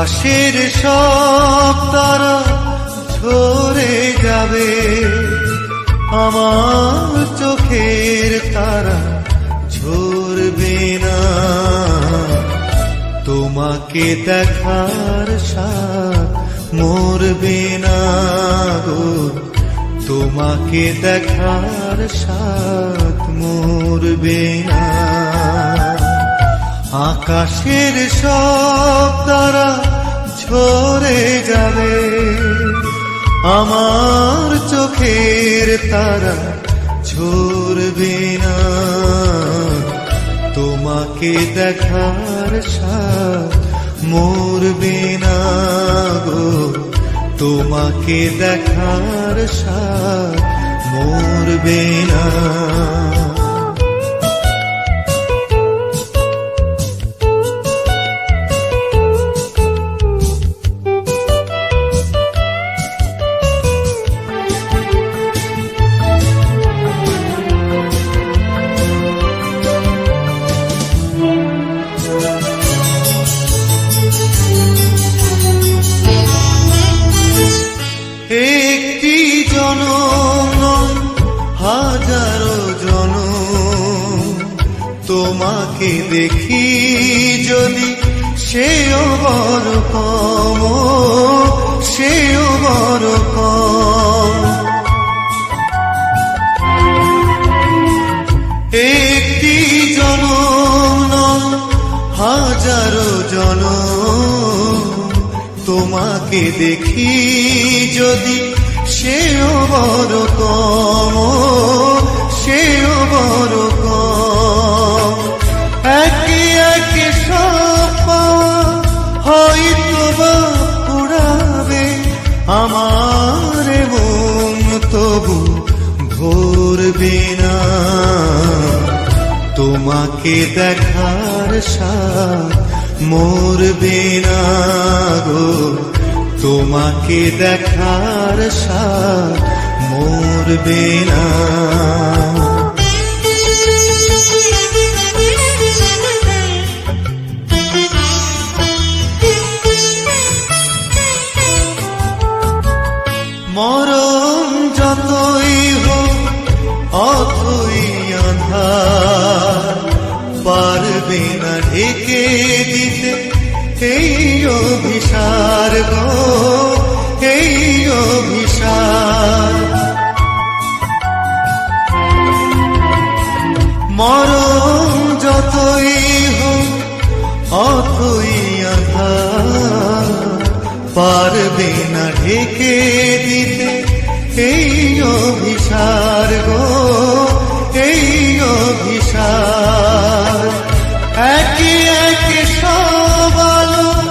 আকাশের সব তারা ঝরে যাবে, আমার চোখের তারা ঝরবে না। তোমাকে দেখার সাথ মরবে না গো, তোমাকে দেখার সাথ মরবে না। আকাশের সব তারা ঝরে যাবে, আমার চোখের তারা ঝরবে না। তোমাকে দেখার সাথ মরবে না গো, তোমাকে দেখার সাথ মরবে না। একটি জনম হাজারো জনম, তোমাকে দেখি যদি সেও বড় কম, সেও বড় কম। একটি জনম হাজারো জনম, তোমাকে দেখি যদি সেও বড় কম, সেও বড় কম। একে একে সব হয়তো বা পুরাবে আমার মন, তবু ভরবে না। তোমাকে দেখার সাথ মরবে না গো, তোমাকে দেখার সাথ মরবে না। মরণ যতই হোক অথই আঁধার, পারবে না ঢেকে দিতে এই অভিসার গো, এই অভিসার। মরণ যতই হোক অথই আঁধার, পারবে না ঢেকে দিতে